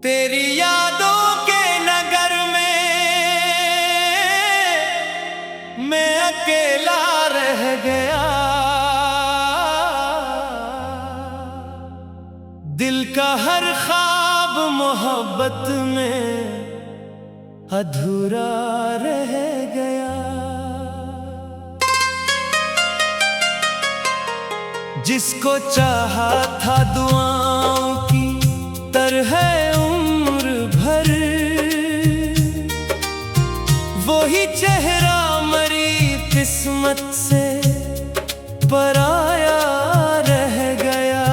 तेरी यादों के नगर में मैं अकेला रह गया। दिल का हर ख्वाब मोहब्बत में अधूरा रह गया। जिसको चाहा था दुआओं की तरह उम्र भर, वही चेहरा मरी किस्मत से पराया रह गया।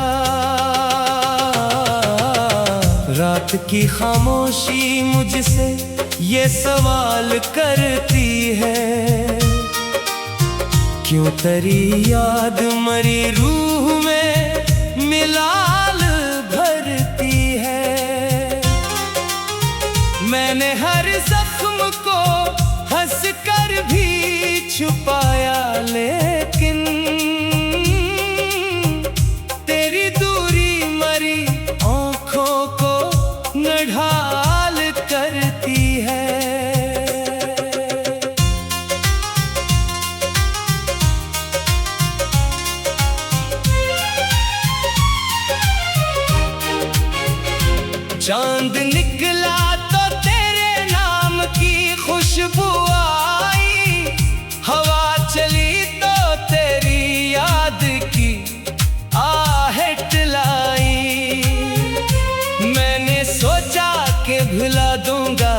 रात की खामोशी मुझसे ये सवाल करती है, क्यों तेरी याद मरी रूह में मिलाल भरती है। मैंने हर जख्म को हंस कर भी छुपाया, लेकिन तेरी दूरी मरी आँखों को नढाल करती है। चांद निकला तो तेरे नाम की खुशबू आई, हवा चली तो तेरी याद की आहट लाई। मैंने सोचा कि भुला दूंगा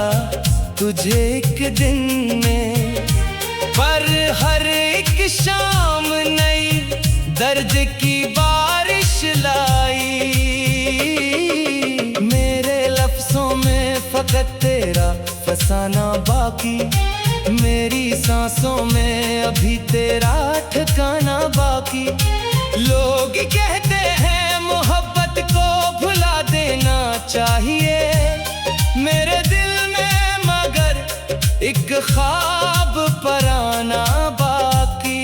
तुझे एक दिन में, पर हर एक शाम नई दर्द की बारिश लाई। फकत तेरा फसाना बाकी, मेरी सांसों में अभी तेरा ठिकाना बाकी। लोग कहते हैं मोहब्बत को भुला देना चाहिए, मेरे दिल में मगर एक ख्वाब पराना बाकी।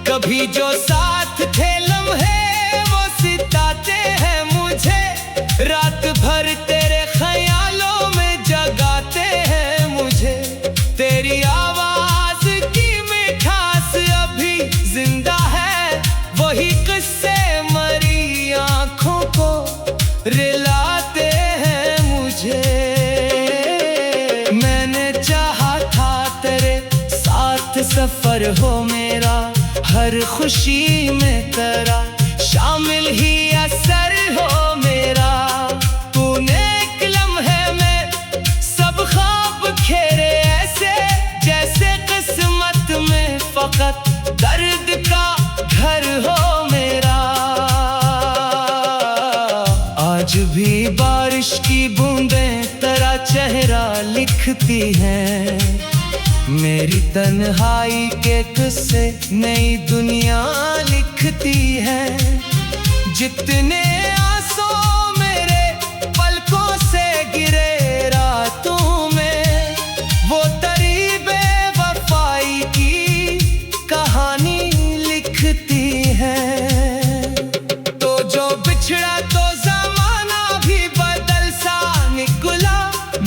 कभी जो साथ थे लम्हे वो सिताते हैं मुझे, रात भर तेरे ख्यालों में जगाते हैं मुझे। तेरी आवाज की मिठास अभी जिंदा है, वही किस्से मरी आंखों को रिलाते हैं मुझे। मैंने चाहा था तेरे साथ सफर हो मेरा, हर खुशी में तेरा शामिल ही असर हो मेरा। तूने एक लम्हे में सब ख्वाब खेरे ऐसे, जैसे किस्मत में फकत दर्द का घर हो मेरा। आज भी बारिश की बूंदें तेरा चेहरा लिखती हैं, मेरी तन्हाई के किस्से नई दुनिया लिखती है। जितने आंसू मेरे पलकों से गिरे रातों में, वो तेरी बेवफाई की कहानी लिखती है। तो जो बिछड़ा तो ज़माना भी बदल सा निकला,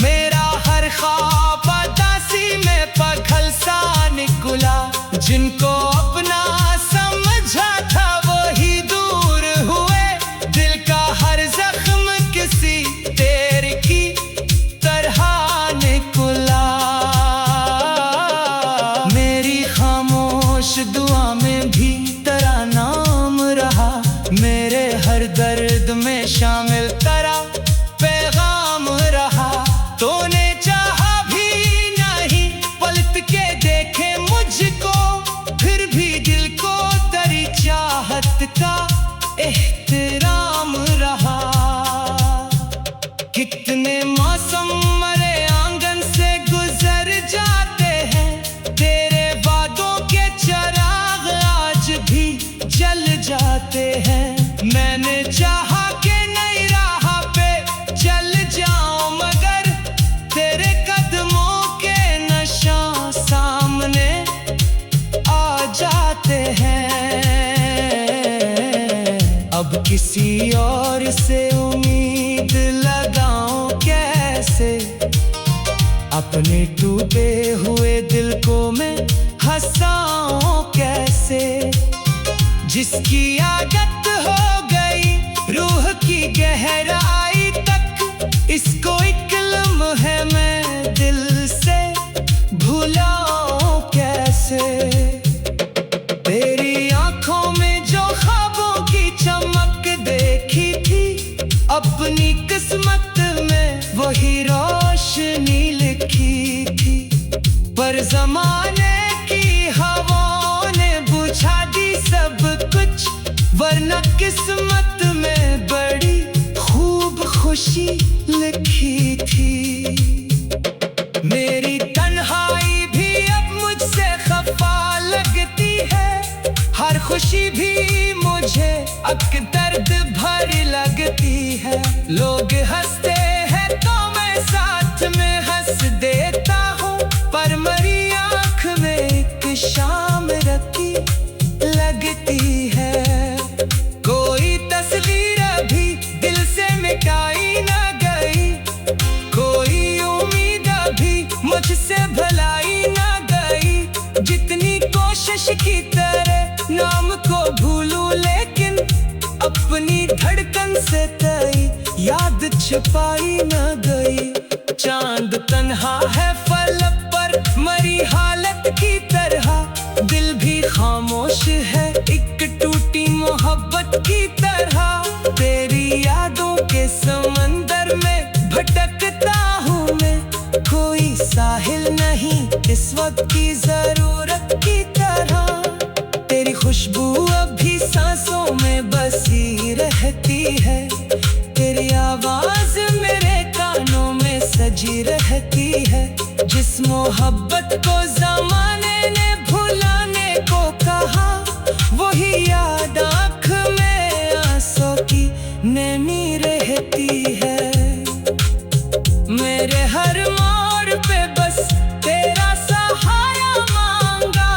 मेरा हर ख्वाब अदासी में पघल सा निकला। जिनको अपना समझा था वही दूर हुए, दिल का हर जख्म किसी तेरे की तरह निकला। मेरी खामोश दुआ में भी तेरा नाम रहा, मेरे हर दर्द में शामिल तेरा पैगाम रहा। तूने चाहा भी नहीं पलट के देखे मुझको, फिर भी दिल को तेरी चाहत का एहतराम रहा। कितने मौसम मरे आंगन से गुजर जाते हैं, तेरे वादों के चिराग आज भी जल जाते हैं। मैंने चाहा कि नई राह पे चल जाऊं, मगर तेरे कदमों के नशा सामने आ जाते हैं। किसी और से उम्मीद लगाऊं कैसे, अपने टूटे हुए दिल को मैं हंसाऊं कैसे। जिसकी आदत हो गई रूह की गहराई तक, इसको एक लम्हे में दिल से भुलाऊं कैसे। तेरी आंखों में जो ख्वाबों की चमक देखी थी, अपनी किस्मत में वही रोशनी लिखी थी, पर ज़माने की हवाओं ने बुझा दी सब कुछ, वरना किस्मत में बड़ी खूब खुशी लिखी थी। मेरी तन्हाई भी अब मुझसे खफा लगती है, हर खुशी भी मुझे अब दर्द भर लगती है। लोग हंसते हैं तो मैं साथ में हंस देता हूँ, पर मरी आँख में एक शाम रखी लगती है। कोई तस्वीर अभी दिल से मिटाई ना गई, कोई उम्मीद अभी मुझसे भुलाई ना गई। जितनी कोशिश की तरह नाम को भूलूं, लेकिन अपनी धड़कन से तई याद छिपाई ना गई। चांद तन्हा है फलक पर मरी हालत की तरह, दिल भी खामोश है एक टूटी मोहब्बत की तरह। तेरी यादों के समंदर में भटकता हूँ मैं, कोई साहिल नहीं इस वक्त की जरूरत की तरह। तेरी खुशबू अभी सांसों में बसी रहती है, तेरी आवाज मेरे कानों में सजी रहती है। जिस मोहब्बत को ज़माने ने भुलाने को कहा, वही याद आँख में आंसू की नमी रहती है। मेरे हर मोड़ पे बस तेरा सहारा मांगा,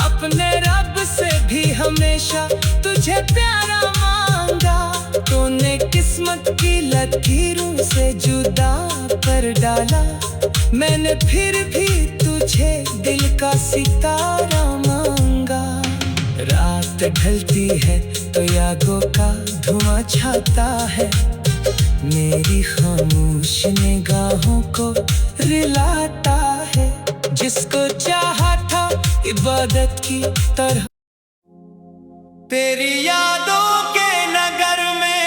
अपने रब से भी हमेशा तुझे प्यारा मांगा। तूने किस्मत की लकीरों से जुदा कर डाला, मैंने फिर भी तुझे दिल का सितारा मांगा। रात ढलती है तो यादों का धुआं छाता है, मेरी खामोश निगाहों को रिलाता है। जिसको चाहा था इबादत की तरह, तेरी यादों के नगर में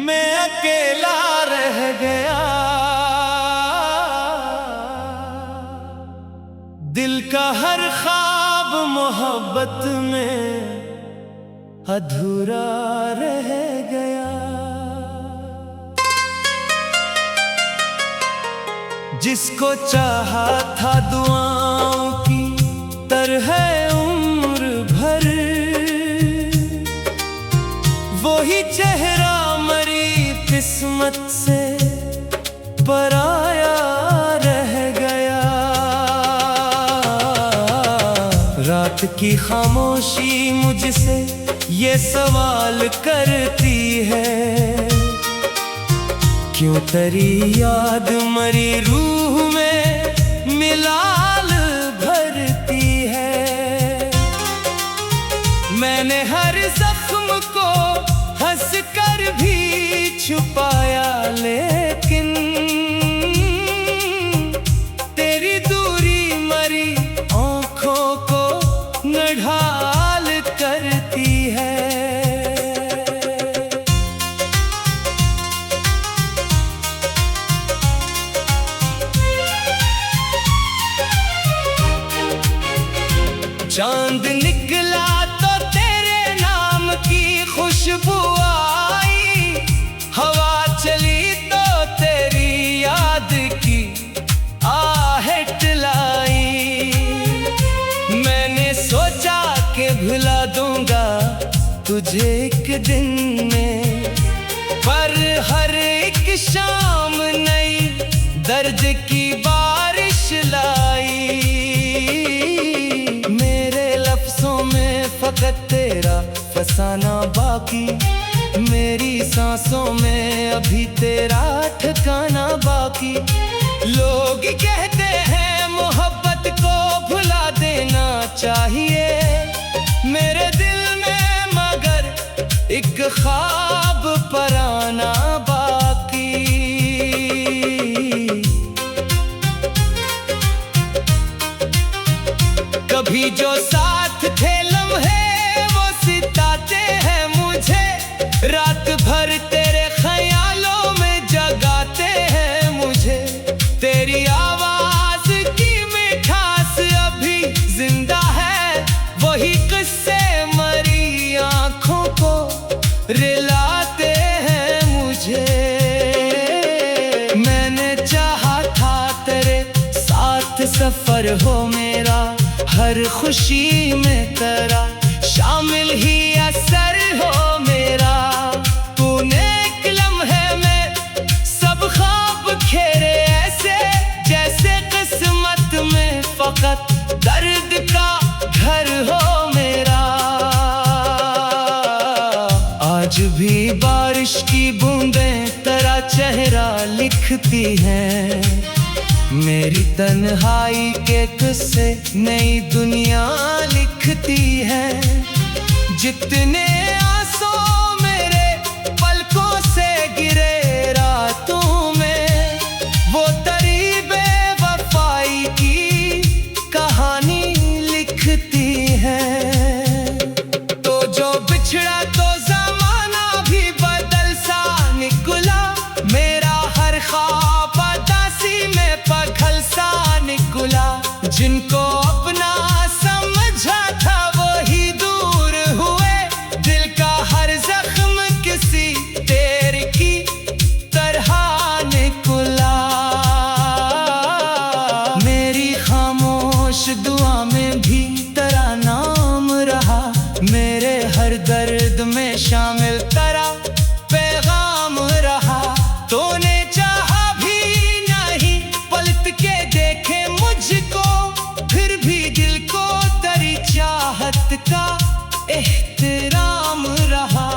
मैं अकेला रह गया। दिल का हर ख्वाब मोहब्बत में अधूरा रह गया। जिसको चाहा था दुआओं की तरह उम्र भर, वही चेहरा मरी किस्मत से पराया रह गया। रात की खामोशी मुझसे ये सवाल करती है, क्यों तेरी याद मरी रूह में मिलाल भरती है। मैंने हर जख्म को हंस कर भी छुपाया, लेकिन तेरी दूरी मरी आँखों को नढाल करती है। चांद निकला तो तेरे नाम की खुशबू आई, हवा चली तो तेरी याद की आहट लाई। मैंने सोचा कि भुला दूंगा तुझे एक दिन में, पर हर एक शाम नई दर्द की बारिश लाई। मेरे लफ्जों में फकत तेरा फसाना बाकी, मेरी सांसों में अभी तेरा ठिकाना बाकी। लोग कहते हैं मोहब्बत को भुला देना चाहिए, मेरे दिल में मगर एक ख्वाब पराना बाकी। कभी जो साथ थे लम्हे वो सिताते हैं मुझे, रात भर तेरे ख्यालों में जगाते हैं मुझे। तेरी आवाज की मिठास अभी जिंदा है, वही किस्से मरी आंखों को रिलाते हैं मुझे। मैंने चाहा था तेरे साथ सफर हो मेरा, हर खुशी में तेरा शामिल ही असर हो मेरा। तूने एक लम्हे में सब ख्वाब खेरे ऐसे, जैसे किस्मत में फकत दर्द का घर हो मेरा। आज भी बारिश की बूंदें तेरा चेहरा लिखती हैं, मेरी तन्हाई के किस्से नई दुनिया लिखती है। जितने आंसू मेरे पलकों से गिरे रातों में, वो तेरी बेवफाई की कहानी लिखती है। तो जो बिछड़ा तो ज़माना भी बदल सा निकला, मेरा हर ख्वाब अदासी में पखल सा निकला। जिनको अपना समझा था वही दूर हुए, दिल का हर जख्म किसी तेरे की तरह निकला। मेरी खामोश दुआ में भी तेरा नाम रहा, मेरे हर दर्द में शामिल तेरा पैगाम रहा। तूने चाहा भी नहीं पलट के देखे मुझको, फिर भी दिल को तेरी चाहत का एहतराम रहा।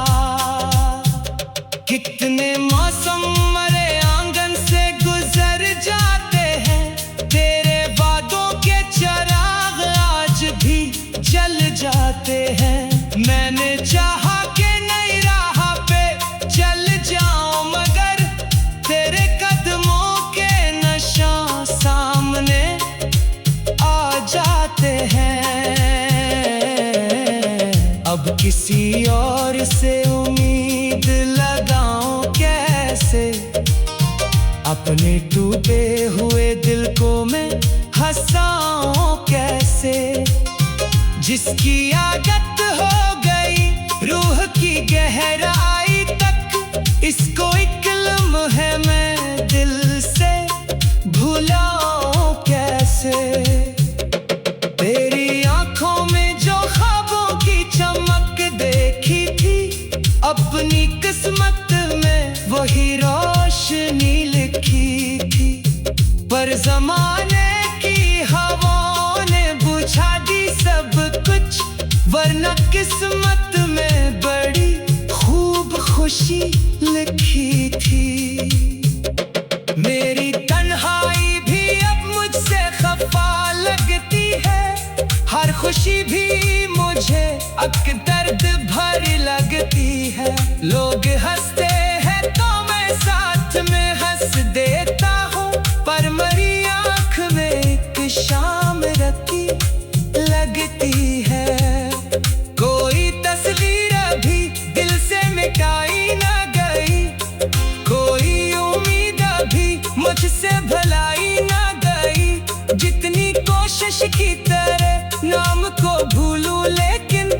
कितने मौसम मरे आंगन से गुजर जाते हैं, तेरे वादों के चिराग आज भी जल जाते हैं। मैंने चाहा कि नई राह पे चल जाऊं, मगर तेरे कदमों के निशान सामने आ जाते हैं। अब किसी और से उम्मीद लगाऊं कैसे, अपने टूटे हुए दिल को मैं हंसाऊं कैसे। जिसकी आदत हो गई रूह की गहराई तक, इसको एक लम्हे में दिल से भुलाऊं कैसे। तेरी आंखों में जो ख्वाबों की चमक देखी थी, अपनी किस्मत में वही रोशनी लिखी थी। पर ज़माने की हवाओं ने बुझा दी सब कुछ, वरना किस्मत में बड़ी खूब खुशी लिखी थी। मेरी तन्हाई भी अब मुझसे खफा लगती है, हर खुशी भी मुझे अब दर्द भरी लगती है। लोग हंसते हैं तो मैं साथ में हंस देता हूँ, पर मरी आँख में एक शाम रखी लगती है। कोई तस्वीर अभी दिल से मिटाई ना गई, कोई उम्मीद अभी मुझसे भुलाई ना गई। जितनी कोशिश की तरह नाम को भूलूं, लेकिन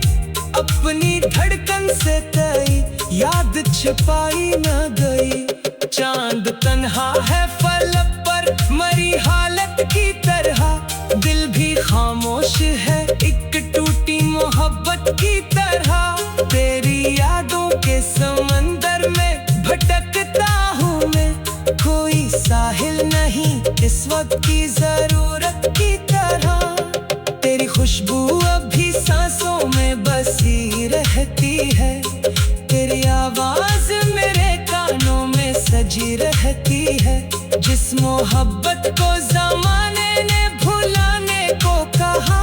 अपनी धड़कन से तेरी याद छिपाई ना गई। चांद तन्हा है फलक पर मरी हालत की तरह, दिल भी खामोश है एक टूटी मोहब्बत की तरह। तेरी यादों के समंदर में भटकता हूँ मैं, कोई साहिल नहीं इस वक्त की जरूरत की तरह। तेरी खुशबू तू अभी सांसों में बसी रहती है, तेरी आवाज मेरे कानों में सजी रहती है। जिस मोहब्बत को ज़माने ने भुलाने को कहा,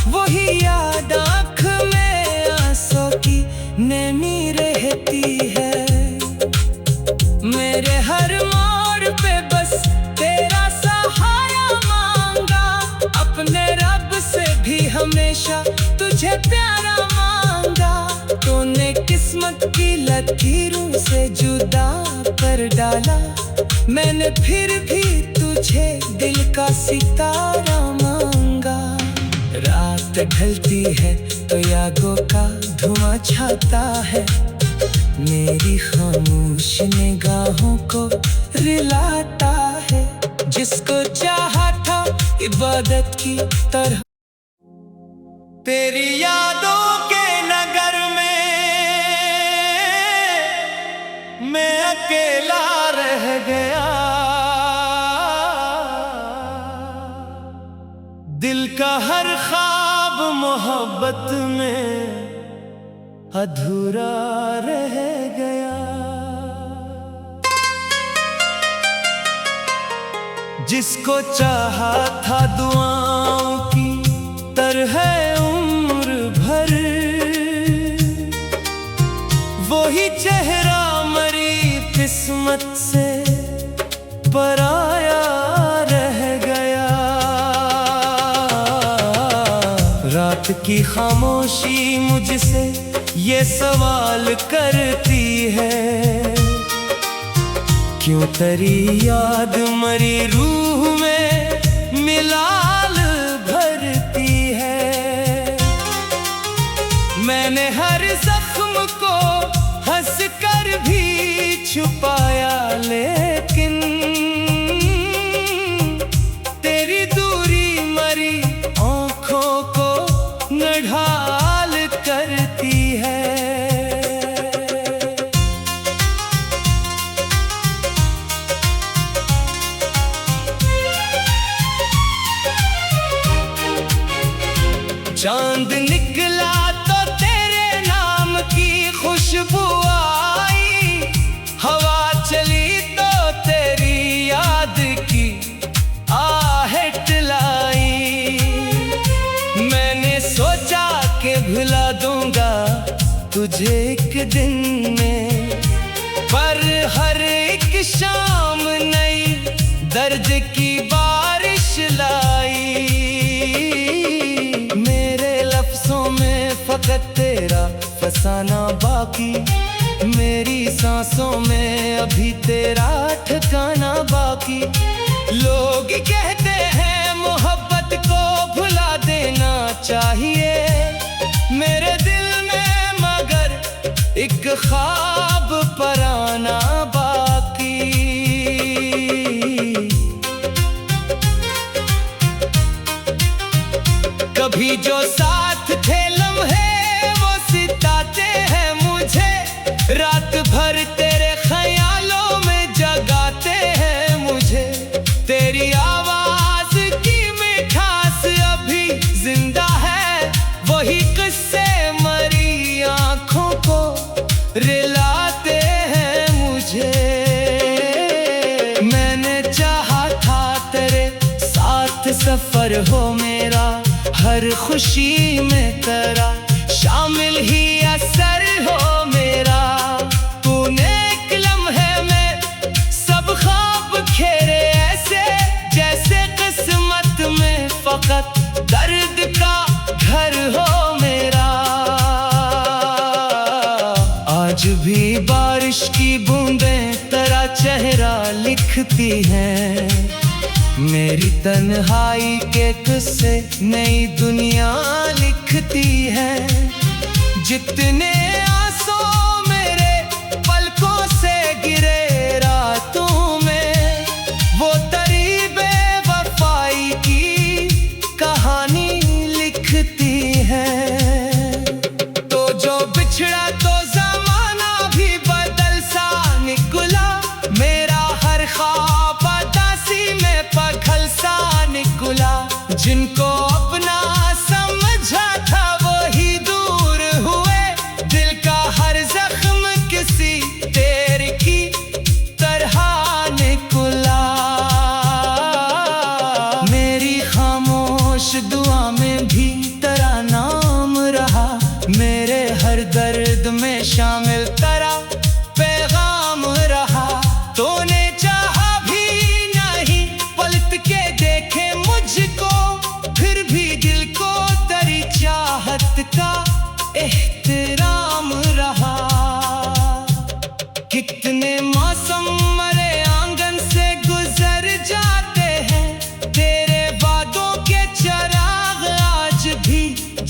वही याद आँख में आंसू की नमी रहती है। मेरे हर मोड़ पे बस तेरा सहारा मांगा, अपने रब से भी हमेशा तुझे प्यारा मांगा। तूने किस्मत की लकीरों से जुदा कर डाला, मैंने फिर भी तुझे दिल का सितारा मांगा। रात ढलती है तो यादों का धुआं छाता है, मेरी खामोश निगाहों को रिलाता है। जिसको चाहा था इबादत की तरह, तेरी यादों के नगर में मैं अकेला रह गया। दिल का हर ख्वाब मोहब्बत में अधूरा रह गया। जिसको चाहा था दुआओं की तरह उम्र भर, वही चेहरा मरी किस्मत से पराया रह गया। रात की खामोशी मुझसे ये सवाल करती है, क्यों तेरी याद मरी रूह में मिलाल भरती है। मैंने हर जख्म को हंस कर भी छुपाया, लेकिन तेरी दूरी मरी आँखों को नढाल करती है। चांद निकला तो तेरे नाम की खुशबू आई, हवा चली तो तेरी याद की आहट लाई। मैंने सोचा कि भुला दूंगा तुझे एक दिन में, पर हर एक शाम नई दर्द की बारिश लाई। फकत तेरा फसाना बाकी, मेरी सांसों में अभी तेरा ठिकाना बाकी। लोग कहते हैं मोहब्बत को भुला देना चाहिए, मेरे दिल में मगर एक ख्वाब पराना बाकी। कभी जो साथ थे लम्हे वो सिताते हैं मुझे, रात भर तेरे ख्यालों में जगाते हैं मुझे। तेरी आवाज की मिठास अभी जिंदा है, वही किस्से मरी आँखों को रिलाते हैं मुझे। मैंने चाहा था तेरे साथ सफर हो मेरा, हर खुशी में तेरा शामिल ही असर हो मेरा। तूने एक लम्हे में सब ख्वाब खेरे ऐसे, जैसे किस्मत में फकत दर्द का घर हो मेरा। आज भी बारिश की बूंदें तेरा चेहरा लिखती हैं, मेरी तन्हाई के किस्से नई दुनिया लिखती है। जितने आंसू मेरे पलकों से गिरे रातों में, वो तेरी बेवफाई की कहानी लिखती है। तो जो बिछड़ा तो ज़माना भी बदल सा निकला, मेरा हर ख्वाब दासी में पघल सा निकला। जिनको अपना समझा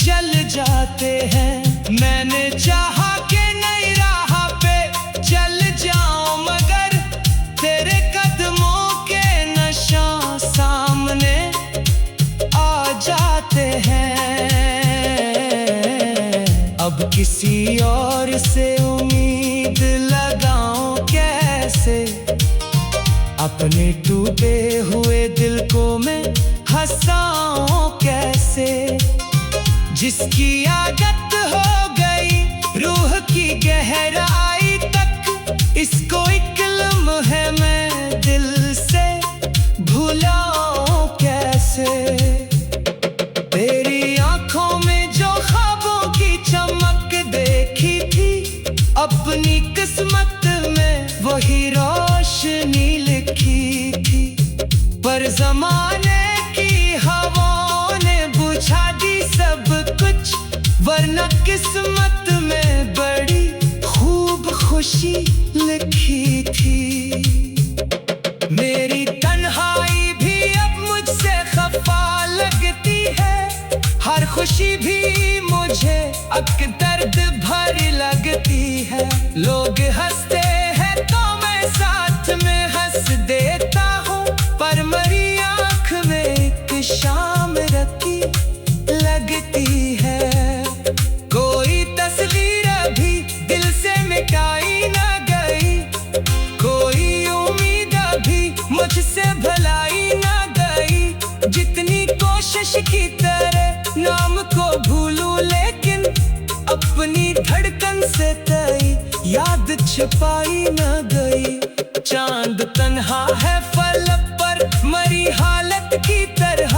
चल जाते हैं। मैंने चाहा कि नई राह पे चल जाऊं, मगर तेरे कदमों के निशान सामने आ जाते हैं। अब किसी और से उम्मीद लगाऊं कैसे, अपने टूटे हुए दिल को मैं हंसाऊं कैसे। जिसकी आदत हो गई रूह की गहराई तक, इसको एक लम्हे में दिल से भुलाऊं कैसे। तेरी आंखों में जो ख्वाबों की चमक देखी थी, अपनी किस्मत में वही रोशनी लिखी थी। पर ज़माने की हवाओं ने बुझा दी सब कुछ, वरना किस्मत में बड़ी खूब खुशी लिखी थी। मेरी तन्हाई भी अब मुझसे खफा लगती है, हर खुशी भी मुझे अब दर्द भरी लगती है। लोग हंसते हैं तो मैं साथ में हंस देता हूँ, पर मेरी आँख में एक शाम रखी लगती है। कोई तस्वीर अभी दिल से मिटाई ना गई, कोई उम्मीद अभी मुझसे भुलाई ना गई। जितनी कोशिश की तरह नाम को भूलूं, लेकिन अपनी धड़कन से तई याद छिपाई ना गई। चांद तन्हा है फलक पर मरी हालत की तरह,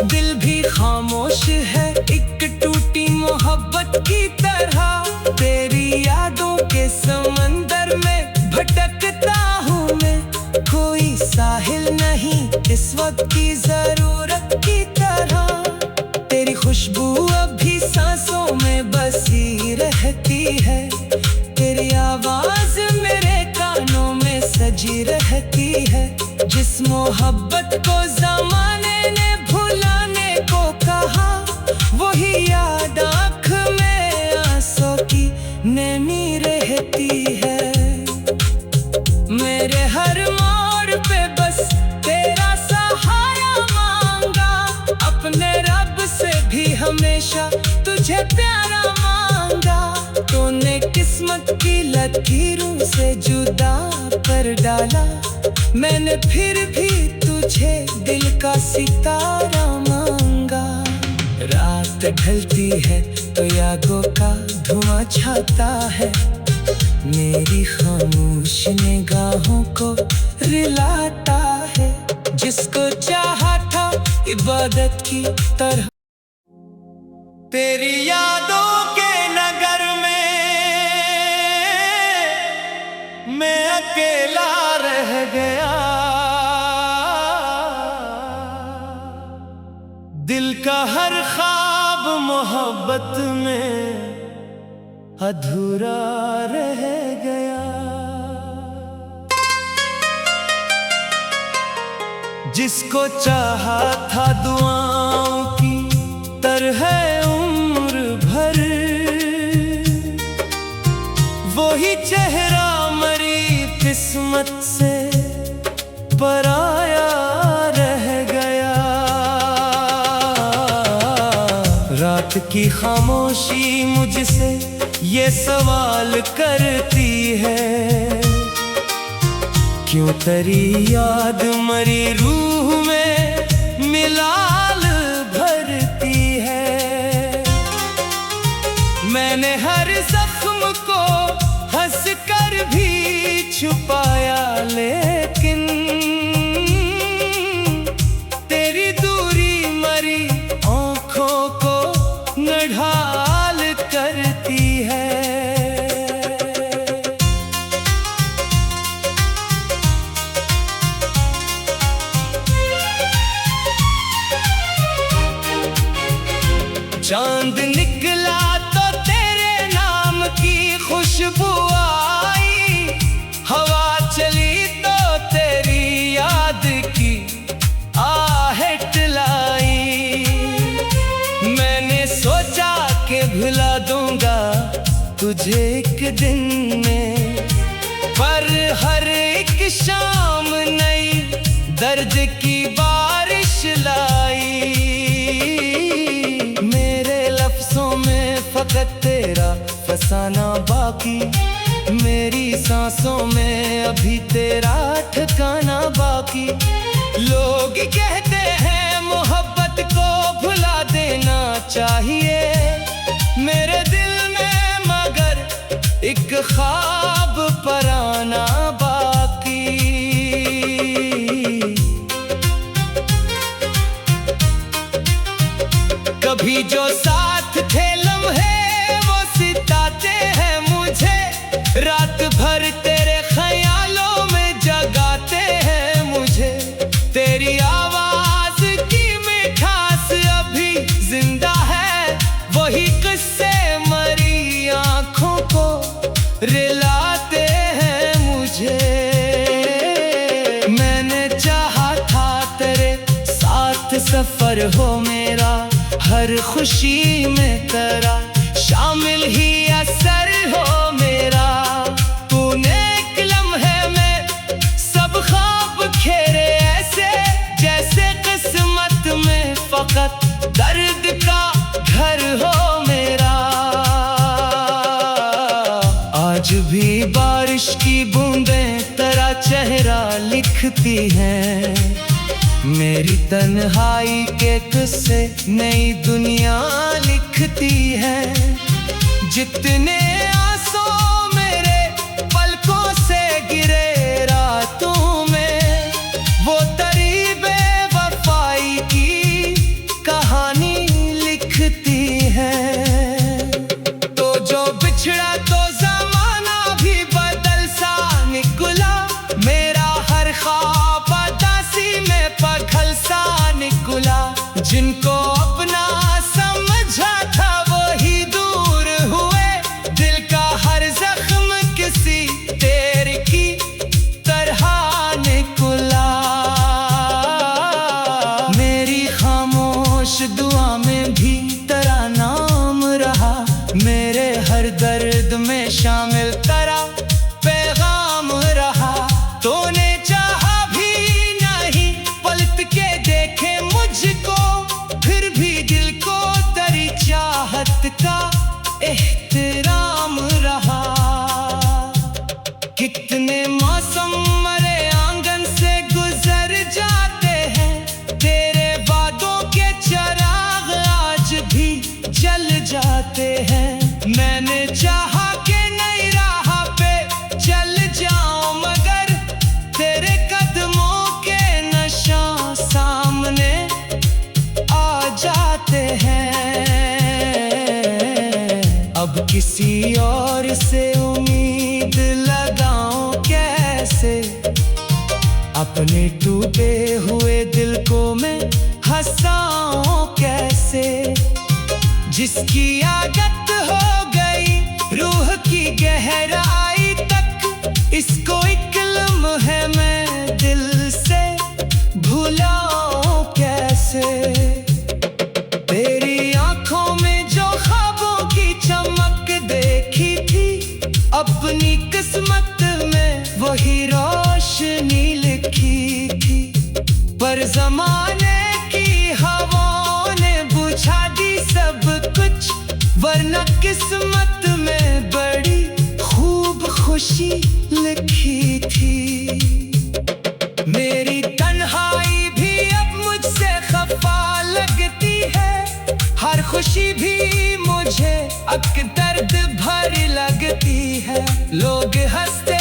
दिल भी खामोश है एक टूटी मोहब्बत की तरह। तेरी यादों के समंदर में भटकता हूँ मैं, कोई साहिल नहीं इस वक्त की जरूरत की तरह। तेरी खुशबू अभी सांसों में बसी रहती है, तेरी आवाज मेरे कानों में सजी रहती है। जिस मोहब्बत को ज़माने ने भुलाने को कहा, वही याद आँख में आंसू की नमी रहती है। मेरे हर मोड़ पे बस तेरा सहारा मांगा, अपने रब से भी हमेशा तुझे प्यारा मांगा। तूने किस्मत की लकीरों से जुदा कर डाला, मैंने फिर भी तुझे दिल का सितारा मांगा। रात ढलती है तो यादों का धुआं छाता है, मेरी खामोश निगाहों को रिलाता है। जिसको चाहा था इबादत की तरह, तेरी यादों के नगर में मैं अकेला रह गया। दिल का हर ख्वाब मोहब्बत में अधूरा रह गया। जिसको चाहा था दुआओं की तरह उम्र भर, वही चेहरा मरी किस्मत से पराया रह गया। रात की खामोशी मुझसे ये सवाल करती है, क्यों तेरी याद मरी रूह में मिलाल भरती है। मैंने हर जख्म को हंस कर भी छुपाया, लेकिन तेरी दूरी मरी आँखों को नढाल करती है। चांद निकला तो तेरे नाम की खुशबू आई, हवा चली तो तेरी याद की आहट लाई। मैंने सोचा भुला दूंगा तुझे एक दिन में, पर हर एक शाम नई दर्द की बारिश लाई। मेरे लफ्जों में फकत तेरा फसाना बाकी, मेरी सांसों में अभी तेरा ठिकाना बाकी। लोग कहते हैं मोहब्बत को भुला देना चाहिए, मेरे दिल में मगर एक ख्वाब पराना बाकी। कभी जो साथ थे लम्हे वो सिताते हैं मुझे, रात भर तेरे ख्यालों में जगाते हैं मुझे। तेरी आवाज की मिठास अभी जिंदा है, वही किस्से मरी आंखों को रिलाते हैं मुझे। मैंने चाहा था तेरे साथ सफर हो मेरा, हर खुशी में तेरा शामिल ही असर हो मेरा। तूने एक लम्हे में सब ख्वाब खेरे ऐसे, जैसे किस्मत में फकत दर्द का घर हो मेरा। आज भी बारिश की बूंदें तेरा चेहरा लिखती हैं, मेरी तन्हाई के किस्से नई दुनिया लिखती है। जितने आंसू मेरे पलकों से गिरे रातों में, वो तेरी बेवफाई की कहानी लिखती है। तो जो बिछड़ा तो ज़माना भी बदल सा निकला, मेरा हर ख्वाब दासी में पघल सा निकला। जिनको अपना समझा था वही दूर हुए, दिल का हर जख्म किसी तेरे की तरह निकला। मेरी खामोश दुआ में भी तेरा नाम रहा, मेरे हर दर्द में शामिल तेरा पैगाम रहा। तूने चाहा भी नहीं पलट के देखे मुझको, फिर भी दिल को तेरी चाहत का एहतराम रहा। कितने मौसम मरे आंगन से गुजर जाते हैं, तेरे वादों के चिराग आज भी जल जाते हैं। मैंने चाहा कि नई राह पे चल जाऊं, मगर तेरे कदमों के निशान सामने आ जाते हैं। अब किसी और से उम्मीद लगाऊं कैसे, अपने टूटे हुए दिल को मैं हंसाऊं कैसे। जिसकी आदत हो गई रूह की गहराई तक, इसको एक लम्हे में दिल से भुलाऊं कैसे। तेरी आंखों में जो ख्वाबों की चमक देखी थी, अपनी किस्मत में वही रोशनी लिखी थी। पर जमाने की हवाओं ने बुझा दी सब कुछ, वरना किस्मत में बड़ी खूब खुशी लिखी थी। मेरी तन्हाई भी अब मुझसे खफा लगती है, हर खुशी भी मुझे अब दर्द भरी लगती है। लोग हंसते